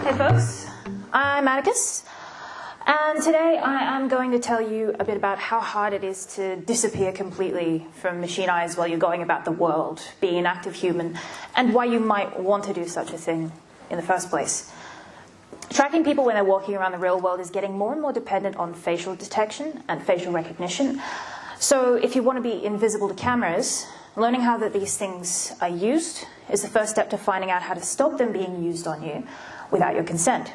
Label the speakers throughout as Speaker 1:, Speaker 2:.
Speaker 1: Hey folks, I'm Attacus, and today I am going to tell you a bit about how hard it is to disappear completely from machine eyes while you're going about the world, being an active human, and why you might want to do such a thing in the first place. Tracking people when they're walking around the real world is getting more and more dependent on facial detection and facial recognition. So if you want to be invisible to cameras, learning how that these things are used is the first step to finding out how to stop them being used on you without your consent.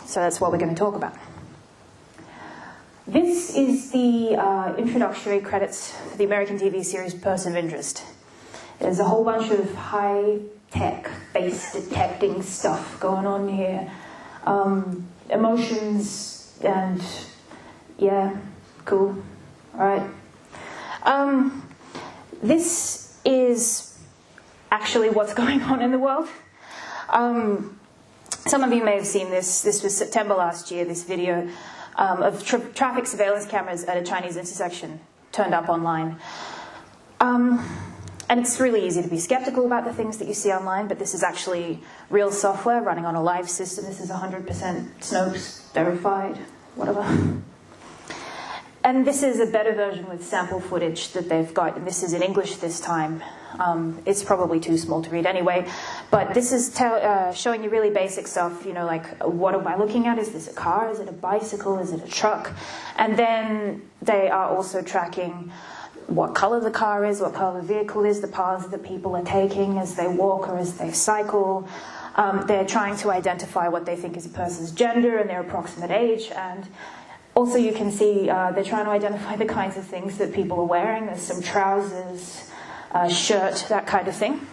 Speaker 1: So that's what we're going to talk about. This is the introductory credits for the American TV series Person of Interest. There's a whole bunch of high-tech face detecting stuff going on here. Emotions and, yeah, cool, all right. This is actually what's going on in the world. Some of you may have seen this. This was September last year, this video of traffic surveillance cameras at a Chinese intersection turned up online. And it's really easy to be skeptical about the things that you see online, but this is actually real software running on a live system. This is 100% Snopes, verified, whatever. And this is a better version with sample footage that they've got, and this is in English this time. It's probably too small to read anyway, but this is showing you really basic stuff, you know, like what am I looking at? Is this a car? Is it a bicycle? Is it a truck? And then they are also tracking what color the car is, what color the vehicle is, the paths that people are taking as they walk or as they cycle. They're trying to identify what they think is a person's gender and their approximate age, and also you can see they're trying to identify the kinds of things that people are wearing. There's some trousers, shirt, that kind of thing.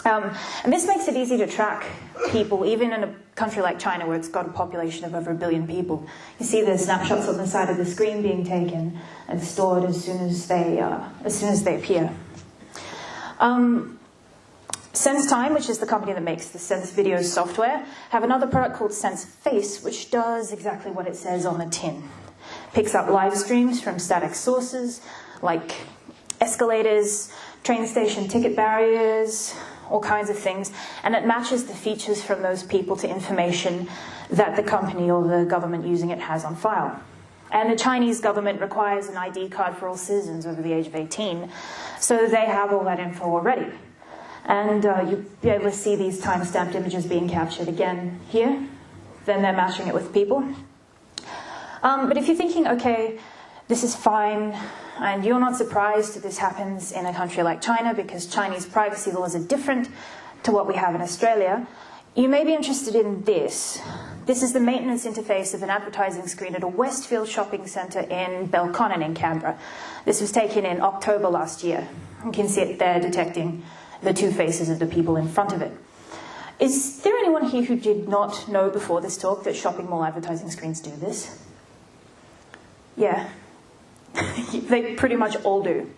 Speaker 1: And this makes it easy to track people, even in a country like China where it's got a population of over 1 billion people. You see the snapshots on the side of the screen being taken and stored as soon as they appear. SenseTime, which is the company that makes the Sense Video software, have another product called Sense Face, which does exactly what it says on the tin. Picks up live streams from static sources like escalators, train station ticket barriers, all kinds of things, and it matches the features from those people to information that the company or the government using it has on file. And the Chinese government requires an ID card for all citizens over the age of 18, so they have all that info already. And you'll be able to see these time-stamped images being captured again here. Then they're matching it with people. But if you're thinking, okay, this is fine, and you're not surprised that this happens in a country like China because Chinese privacy laws are different to what we have in Australia, you may be interested in this. This is the maintenance interface of an advertising screen at a Westfield shopping centre in Belconnen in Canberra. This was taken in October last year. You can see it there detecting the two faces of the people in front of it. Is there anyone here who did not know before this talk that shopping mall advertising screens do this? Yeah. They pretty much all do.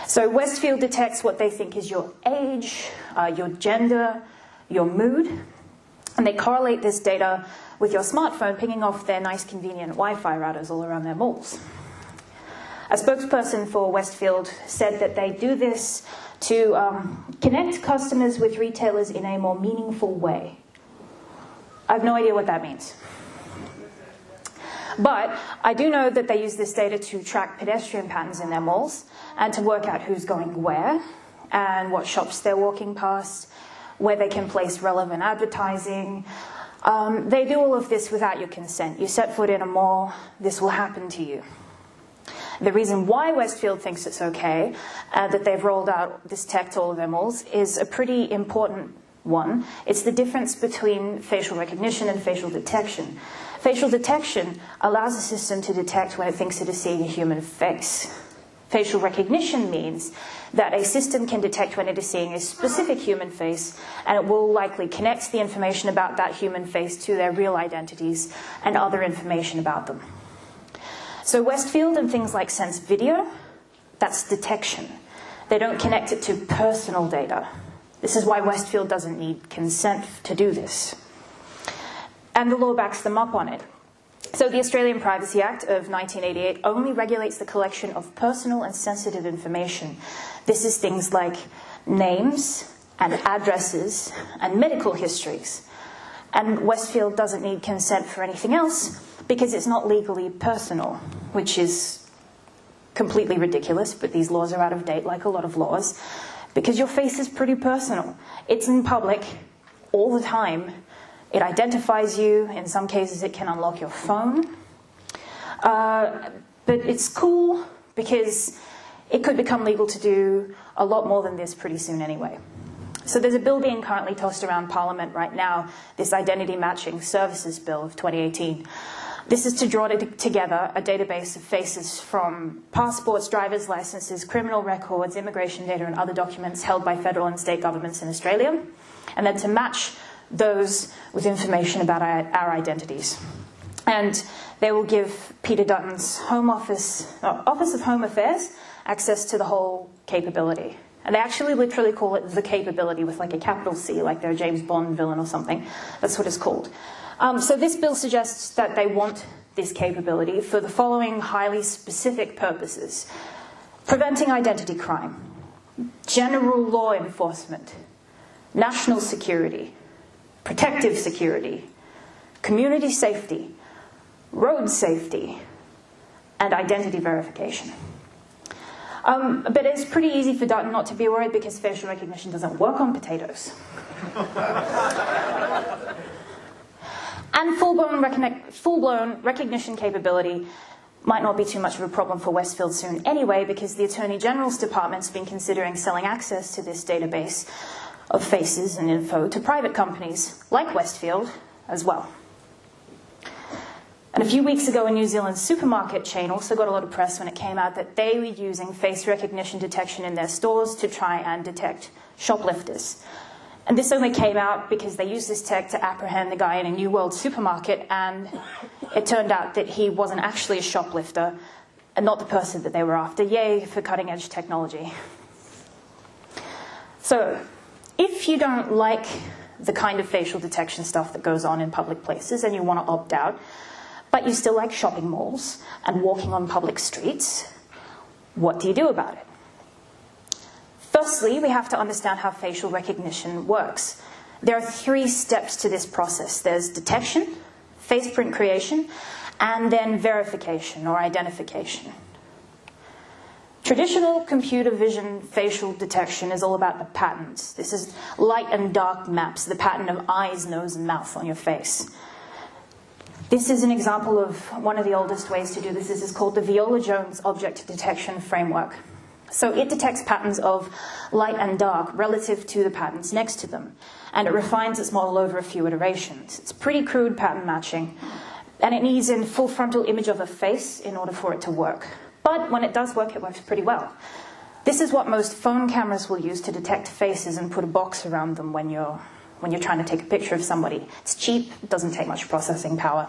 Speaker 1: So Westfield detects what they think is your age, your gender, your mood, and they correlate this data with your smartphone pinging off their nice convenient Wi-Fi routers all around their malls. A spokesperson for Westfield said that they do this to connect customers with retailers in a more meaningful way. I have no idea what that means. But I do know that they use this data to track pedestrian patterns in their malls and to work out who's going where and what shops they're walking past, where they can place relevant advertising. They do all of this without your consent. You set foot in a mall, this will happen to you. The reason why Westfield thinks it's okay that they've rolled out this tech to all of their malls is a pretty important one. It's the difference between facial recognition and facial detection. Facial detection allows a system to detect when it thinks it is seeing a human face. Facial recognition means that a system can detect when it is seeing a specific human face, and it will likely connect the information about that human face to their real identities and other information about them. So Westfield and things like Sense Video, that's detection. They don't connect it to personal data. This is why Westfield doesn't need consent to do this. And the law backs them up on it. So the Australian Privacy Act of 1988 only regulates the collection of personal and sensitive information. This is things like names and addresses and medical histories. And Westfield doesn't need consent for anything else because it's not legally personal, which is completely ridiculous, but these laws are out of date like a lot of laws, because your face is pretty personal. It's in public all the time. It identifies you. In some cases, it can unlock your phone. But it's cool because it could become legal to do a lot more than this pretty soon anyway. So there's a bill being currently tossed around Parliament right now, this Identity Matching Services Bill of 2018. This is to draw together a database of faces from passports, driver's licenses, criminal records, immigration data, and other documents held by federal and state governments in Australia, and then to match those with information about our identities. And they will give Peter Dutton's Office of Home Affairs access to the whole capability. And they actually literally call it the capability with like a capital C, like they're a James Bond villain or something. That's what it's called. So this bill suggests that they want this capability for the following highly specific purposes: preventing identity crime, general law enforcement, national security, protective security, community safety, road safety, and identity verification. But it's pretty easy for Dutton not to be worried because facial recognition doesn't work on potatoes. And full-blown recognition capability might not be too much of a problem for Westfield soon anyway, because the Attorney General's Department's been considering selling access to this database of faces and info to private companies like Westfield as well. And a few weeks ago, a New Zealand supermarket chain also got a lot of press when it came out that they were using face recognition detection in their stores to try and detect shoplifters. And this only came out because they used this tech to apprehend the guy in a New World supermarket, and it turned out that he wasn't actually a shoplifter and not the person that they were after. Yay for cutting-edge technology. So, if you don't like the kind of facial detection stuff that goes on in public places and you want to opt out, but you still like shopping malls and walking on public streets, what do you do about it? Firstly, we have to understand how facial recognition works. There are 3 steps to this process. There's detection, face print creation, and then verification or identification. Traditional computer vision facial detection is all about the patterns. This is light and dark maps, the pattern of eyes, nose, and mouth on your face. This is an example of one of the oldest ways to do this. This is called the Viola-Jones Object Detection Framework. So it detects patterns of light and dark relative to the patterns next to them, and it refines its model over a few iterations. It's pretty crude pattern matching, and it needs a full frontal image of a face in order for it to work. But when it does work, it works pretty well. This is what most phone cameras will use to detect faces and put a box around them when you're trying to take a picture of somebody. It's cheap, it doesn't take much processing power.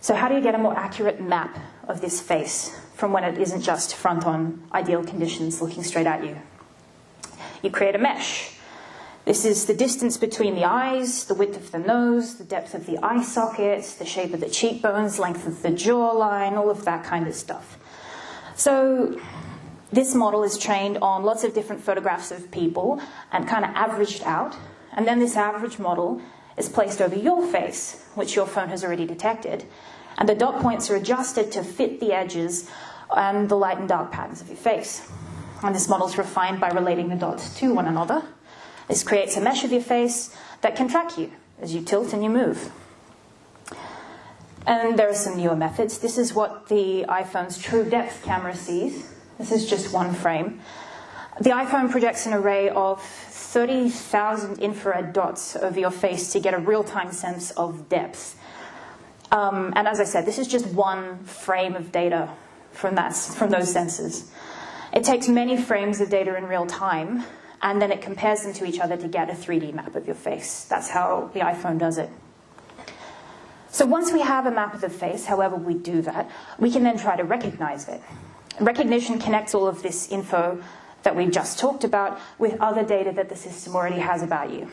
Speaker 1: So how do you get a more accurate map of this face from when it isn't just front on ideal conditions looking straight at you? You create a mesh. This is the distance between the eyes, the width of the nose, the depth of the eye sockets, the shape of the cheekbones, length of the jawline, all of that kind of stuff. So this model is trained on lots of different photographs of people and kind of averaged out. And then this average model is placed over your face, which your phone has already detected. And the dot points are adjusted to fit the edges and the light and dark patterns of your face. And this model is refined by relating the dots to one another. This creates a mesh of your face that can track you as you tilt and you move. And there are some newer methods. This is what the iPhone's True Depth camera sees. This is just one frame. The iPhone projects an array of 30,000 infrared dots over your face to get a real-time sense of depth. And as I said, this is just one frame of data from those sensors. It takes many frames of data in real time, and then it compares them to each other to get a 3D map of your face. That's how the iPhone does it. So once we have a map of the face, however we do that, we can then try to recognize it. Recognition connects all of this info that we've just talked about with other data that the system already has about you.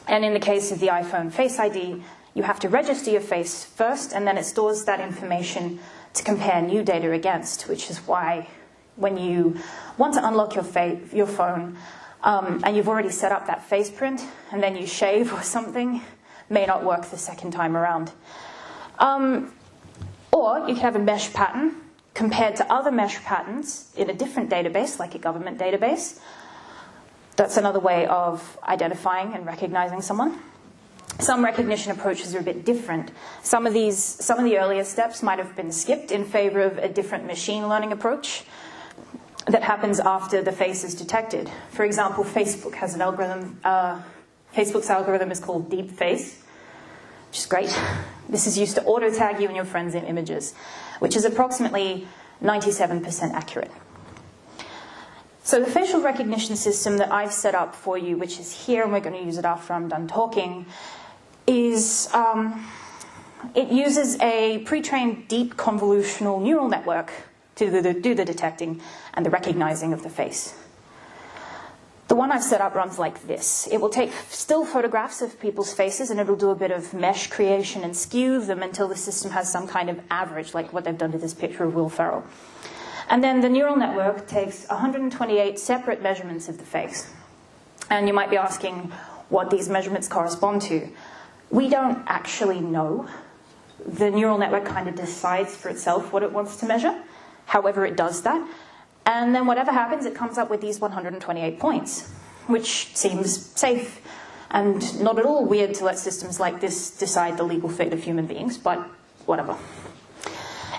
Speaker 1: And in the case of the iPhone Face ID, you have to register your face first, and then it stores that information to compare new data against, which is why when you want to unlock your phone, and you've already set up that face print, and then you shave or something, may not work the second time around. Or you could have a mesh pattern compared to other mesh patterns in a different database, like a government database. That's another way of identifying and recognizing someone. Some recognition approaches are a bit different. Some of the earlier steps might have been skipped in favor of a different machine learning approach that happens after the face is detected. For example, Facebook has an algorithm. Facebook's algorithm is called deep face, which is great. This is used to auto-tag you and your friends in images, which is approximately 97% accurate. So the facial recognition system that I've set up for you, which is here, and we're going to use it after I'm done talking, is it uses a pre-trained deep convolutional neural network to do the detecting and the recognizing of the face. The one I've set up runs like this. It will take still photographs of people's faces, and it'll do a bit of mesh creation and skew them until the system has some kind of average, like what they've done to this picture of Will Ferrell. And then the neural network takes 128 separate measurements of the face. And you might be asking what these measurements correspond to. We don't actually know. The neural network kind of decides for itself what it wants to measure. However, it does that. And then whatever happens, it comes up with these 128 points, which seems safe and not at all weird to let systems like this decide the legal fate of human beings, but whatever.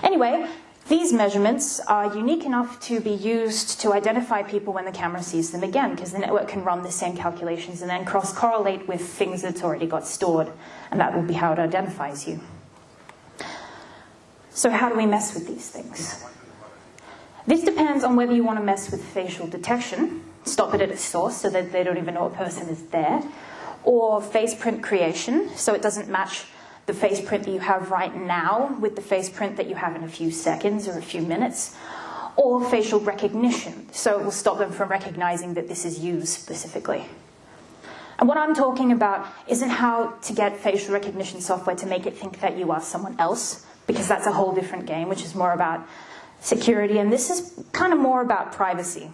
Speaker 1: Anyway, these measurements are unique enough to be used to identify people when the camera sees them again, because the network can run the same calculations and then cross-correlate with things that's already got stored, and that will be how it identifies you. So how do we mess with these things? This depends on whether you want to mess with facial detection, stop it at its source so that they don't even know a person is there, or face print creation, so it doesn't match the face print that you have right now with the face print that you have in a few seconds or a few minutes, or facial recognition, so it will stop them from recognizing that this is you specifically. And what I'm talking about isn't how to get facial recognition software to make it think that you are someone else, because that's a whole different game, which is more about security, and this is kind of more about privacy.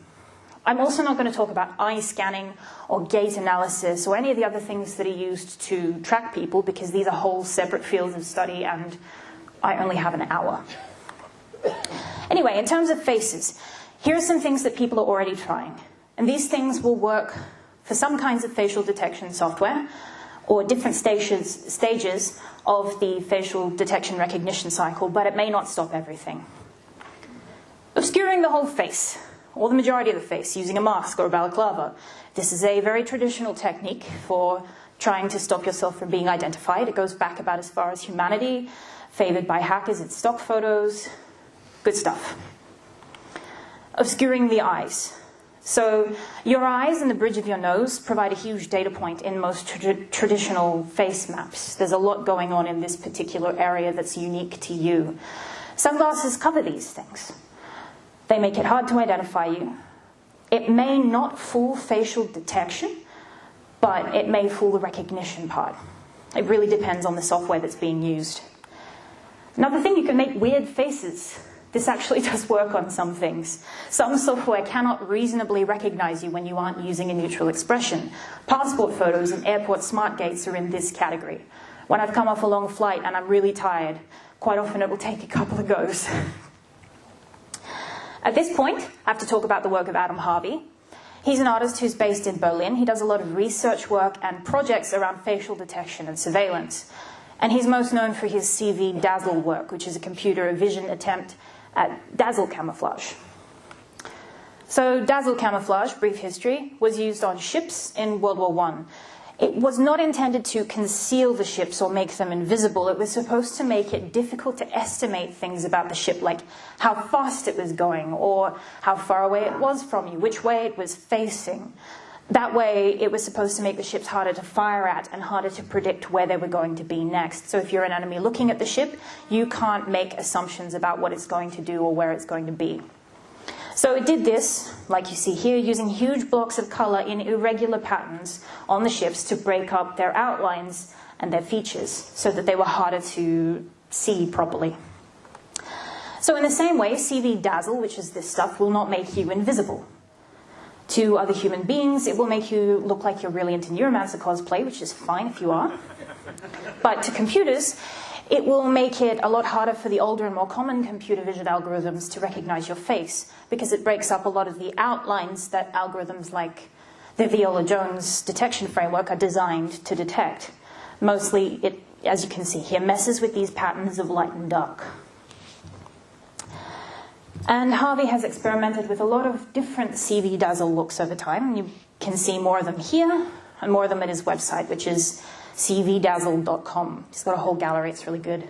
Speaker 1: I'm also not going to talk about eye scanning or gait analysis or any of the other things that are used to track people, because these are whole separate fields of study and I only have an hour. Anyway, in terms of faces, here are some things that people are already trying. And these things will work for some kinds of facial detection software or different stages of the facial detection recognition cycle, but it may not stop everything. Obscuring the whole face, or the majority of the face, using a mask or a balaclava. This is a very traditional technique for trying to stop yourself from being identified. It goes back about as far as humanity, favored by hackers. It's stock photos, good stuff. Obscuring the eyes. So your eyes and the bridge of your nose provide a huge data point in most traditional face maps. There's a lot going on in this particular area that's unique to you. Sunglasses cover these things. They make it hard to identify you. It may not fool facial detection, but it may fool the recognition part. It really depends on the software that's being used. Another thing, you can make weird faces. This actually does work on some things. Some software cannot reasonably recognize you when you aren't using a neutral expression. Passport photos and airport smart gates are in this category. When I've come off a long flight and I'm really tired, quite often it will take a couple of goes. At this point, I have to talk about the work of HARVEY. He's an artist who's based in Berlin. He does a lot of research work and projects around facial detection and surveillance. And he's most known for his CV Dazzle work, which is a computer vision attempt at dazzle camouflage. So dazzle camouflage, brief history, was used on ships in World War I. It was not intended to conceal the ships or make them invisible. It was supposed to make it difficult to estimate things about the ship, like how fast it was going or how far away it was from you, which way it was facing. That way, it was supposed to make the ships harder to fire at and harder to predict where they were going to be next. So if you're an enemy looking at the ship, you can't make assumptions about what it's going to do or where it's going to be. So it did this, like you see here, using huge blocks of color in irregular patterns on the ships to break up their outlines and their features so that they were harder to see properly. So in the same way, CV Dazzle, which is this stuff, will not make you invisible. To other human beings, it will make you look like you're really into Neuromancer cosplay, which is fine if you are. But to computers, it will make it a lot harder for the older and more common computer vision algorithms to recognize your face, because it breaks up a lot of the outlines that algorithms like the Viola-Jones detection framework are designed to detect. Mostly, it, as you can see here, messes with these patterns of light and dark. And HARVEY has experimented with a lot of different CV dazzle looks over time. You can see more of them here, and more of them at his website, which is cvdazzle.com. He's got a whole gallery, it's really good.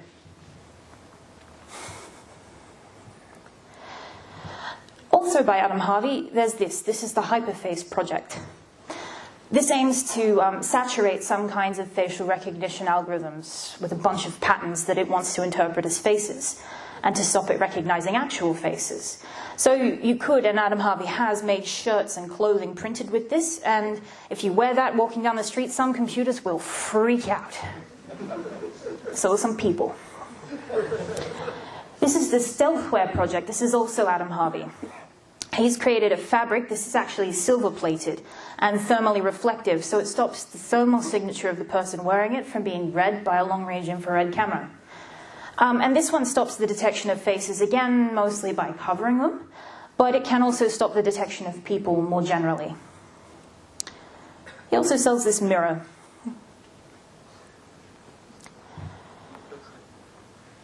Speaker 1: Also by Adam Harvey, there's this. This is the Hyperface project. This aims to saturate some kinds of facial recognition algorithms with a bunch of patterns that it wants to interpret as faces, and to stop it recognizing actual faces. So you could, and Adam Harvey has, made shirts and clothing printed with this, and if you wear that walking down the street, some computers will freak out. So will some people. This is the Stealthware project. This is also Adam Harvey. He's created a fabric. This is actually silver-plated and thermally reflective, so it stops the thermal signature of the person wearing it from being read by a long-range infrared camera. And this one stops the detection of faces, again, mostly by covering them, but it can also stop the detection of people more generally. He also sells this mirror.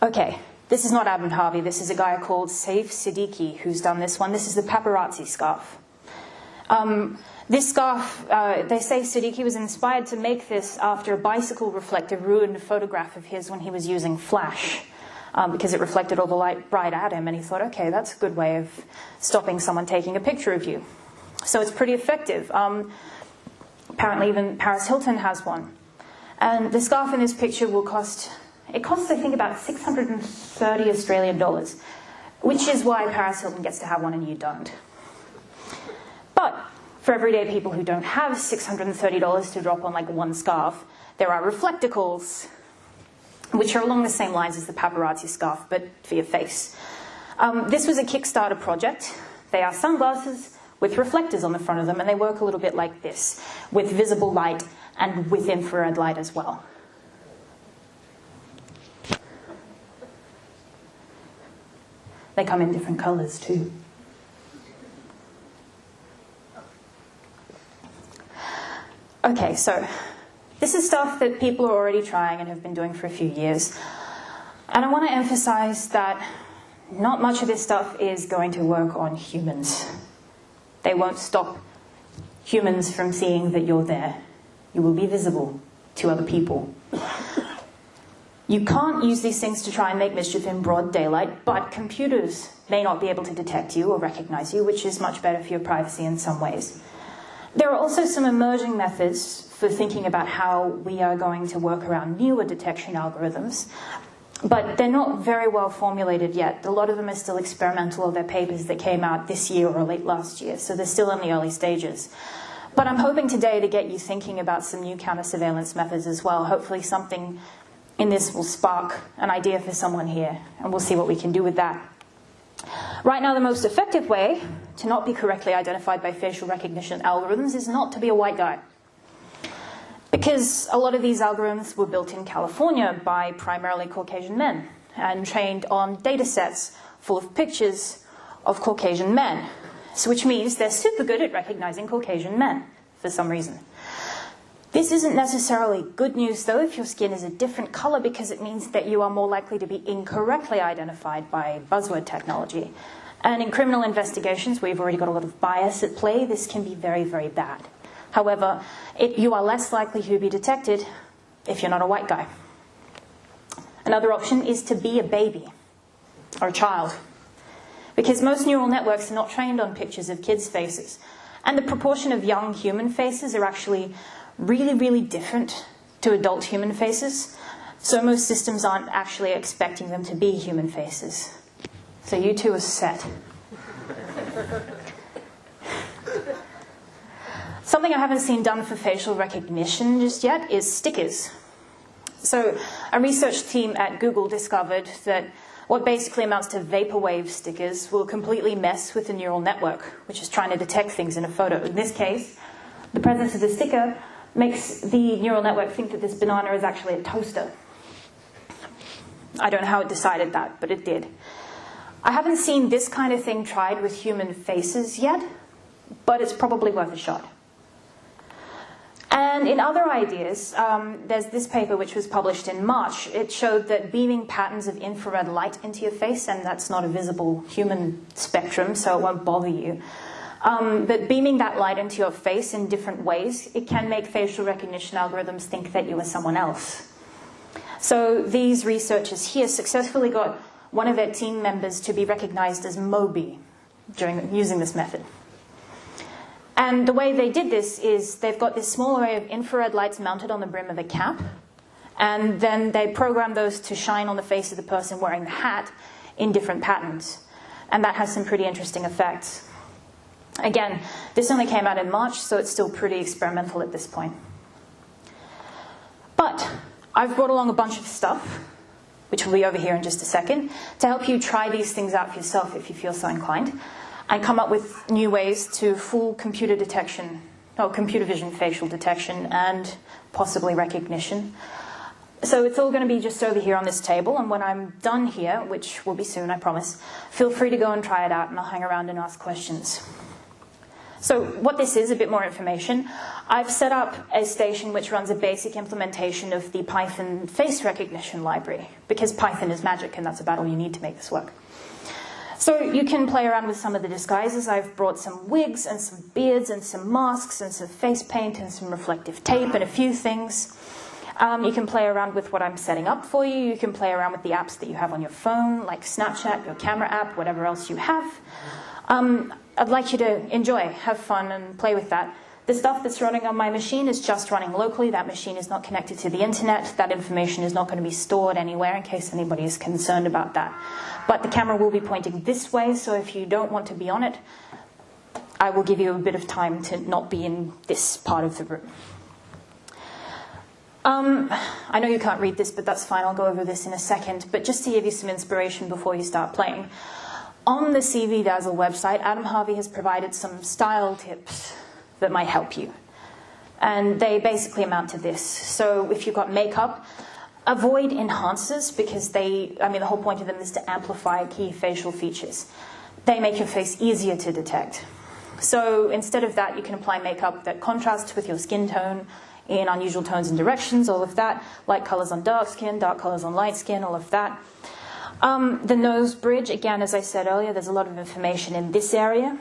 Speaker 1: Okay, this is not Adam Harvey. This is a guy called Saif Siddiqui who's done this one. This is the paparazzi scarf. This scarf, they say Siddiqui was inspired to make this after a bicycle reflector ruined a photograph of his when he was using flash, because it reflected all the light right at him, and he thought, okay, that's a good way of stopping someone taking a picture of you. So it's pretty effective. Apparently even Paris Hilton has one. And the scarf in this picture will cost, it costs I think about 630 Australian dollars, which is why Paris Hilton gets to have one and you don't. But for everyday people who don't have $630 to drop on like one scarf, there are reflecticals, which are along the same lines as the paparazzi scarf, but for your face. This was a Kickstarter project. They are sunglasses with reflectors on the front of them, and they work a little bit like this, with visible light and with infrared light as well. They come in different colors too. Okay, so this is stuff that people are already trying and have been doing for a few years. And I want to emphasize that not much of this stuff is going to work on humans. They won't stop humans from seeing that you're there. You will be visible to other people. You can't use these things to try and make mischief in broad daylight, but computers may not be able to detect you or recognize you, which is much better for your privacy in some ways. There are also some emerging methods for thinking about how we are going to work around newer detection algorithms, but they're not very well formulated yet. A lot of them are still experimental, or they're papers that came out this year or late last year, so they're still in the early stages. But I'm hoping today to get you thinking about some new counter-surveillance methods as well. Hopefully something in this will spark an idea for someone here, and we'll see what we can do with that. Right now, the most effective way to not be correctly identified by facial recognition algorithms is not to be a white guy. Because a lot of these algorithms were built in California by primarily Caucasian men and trained on data sets full of pictures of Caucasian men. So which means they're super good at recognizing Caucasian men for some reason. This isn't necessarily good news, though, if your skin is a different color, because it means that you are more likely to be incorrectly identified by buzzword technology. And in criminal investigations, where you've already got a lot of bias at play, this can be very, very bad. However, you are less likely to be detected if you're not a white guy. Another option is to be a baby or a child, because most neural networks are not trained on pictures of kids' faces. And the proportion of young human faces are actually really, really different to adult human faces. So most systems aren't actually expecting them to be human faces. So you two are set. Something I haven't seen done for facial recognition just yet is stickers. So a research team at Google discovered that what basically amounts to vaporwave stickers will completely mess with the neural network, which is trying to detect things in a photo. In this case, the presence of the sticker makes the neural network think that this banana is actually a toaster. I don't know how it decided that, but it did. I haven't seen this kind of thing tried with human faces yet, but it's probably worth a shot. And in other ideas, there's this paper which was published in March. It showed that beaming patterns of infrared light into your face, and that's not a visible human spectrum, so it won't bother you. But beaming that light into your face in different ways, it can make facial recognition algorithms think that you are someone else. So these researchers here successfully got one of their team members to be recognized as Moby using this method. And the way they did this is they've got this small array of infrared lights mounted on the brim of a cap, and then they program those to shine on the face of the person wearing the hat in different patterns. And that has some pretty interesting effects. Again, this only came out in March, so it's still pretty experimental at this point. But I've brought along a bunch of stuff, which will be over here in just a second, to help you try these things out for yourself if you feel so inclined, and come up with new ways to full computer detection, or computer vision facial detection, and possibly recognition. So it's all going to be just over here on this table, and when I'm done here, which will be soon, I promise, feel free to go and try it out, and I'll hang around and ask questions. So what this is, a bit more information. I've set up a station which runs a basic implementation of the Python face recognition library, because Python is magic, and that's about all you need to make this work. So you can play around with some of the disguises. I've brought some wigs and some beards and some masks and some face paint and some reflective tape and a few things. You can play around with what I'm setting up for you. You can play around with the apps that you have on your phone, like Snapchat, your camera app, whatever else you have. I'd like you to enjoy, have fun, and play with that. The stuff that's running on my machine is just running locally. That machine is not connected to the internet. That information is not going to be stored anywhere in case anybody is concerned about that. But the camera will be pointing this way, so if you don't want to be on it, I will give you a bit of time to not be in this part of the room. I know you can't read this, but that's fine. I'll go over this in a second. But just to give you some inspiration before you start playing, on the CV Dazzle website, Adam Harvey has provided some style tips that might help you. And they basically amount to this. So if you've got makeup, avoid enhancers, because the whole point of them is to amplify key facial features. They make your face easier to detect. So instead of that, you can apply makeup that contrasts with your skin tone in unusual tones and directions, all of that. Light colors on dark skin, dark colors on light skin, all of that. The nose bridge, again, as I said earlier, there's a lot of information in this area.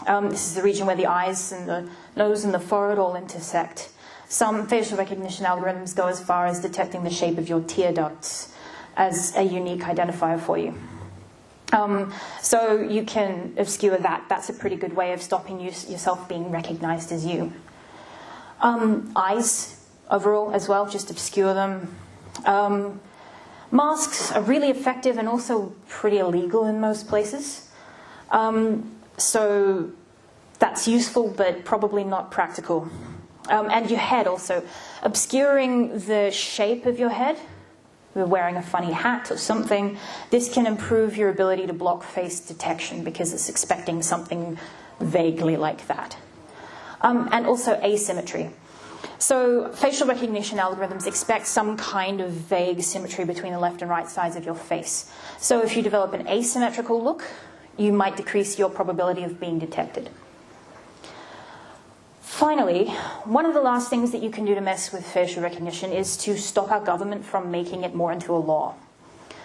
Speaker 1: This is the region where the eyes and the nose and the forehead all intersect. Some facial recognition algorithms go as far as detecting the shape of your tear ducts as a unique identifier for you. So you can obscure that. That's a pretty good way of stopping yourself being recognized as you. Eyes, overall, as well, just obscure them. Masks are really effective and also pretty illegal in most places. So that's useful, but probably not practical. And your head also. Obscuring the shape of your head, you're wearing a funny hat or something, this can improve your ability to block face detection because it's expecting something vaguely like that. And also asymmetry. So facial recognition algorithms expect some kind of vague symmetry between the left and right sides of your face. So if you develop an asymmetrical look, you might decrease your probability of being detected. Finally, one of the last things that you can do to mess with facial recognition is to stop our government from making it more into a law.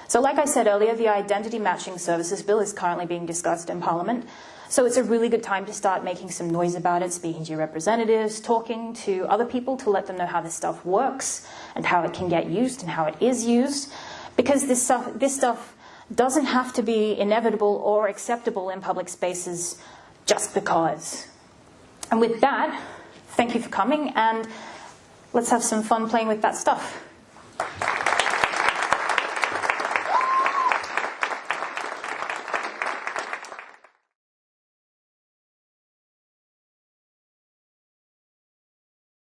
Speaker 1: So like I said earlier, the Identity Matching Services Bill is currently being discussed in Parliament. So it's a really good time to start making some noise about it, speaking to your representatives, talking to other people to let them know how this stuff works and how it can get used and how it is used. Because this stuff doesn't have to be inevitable or acceptable in public spaces just because. And with that, thank you for coming, and let's have some fun playing with that stuff.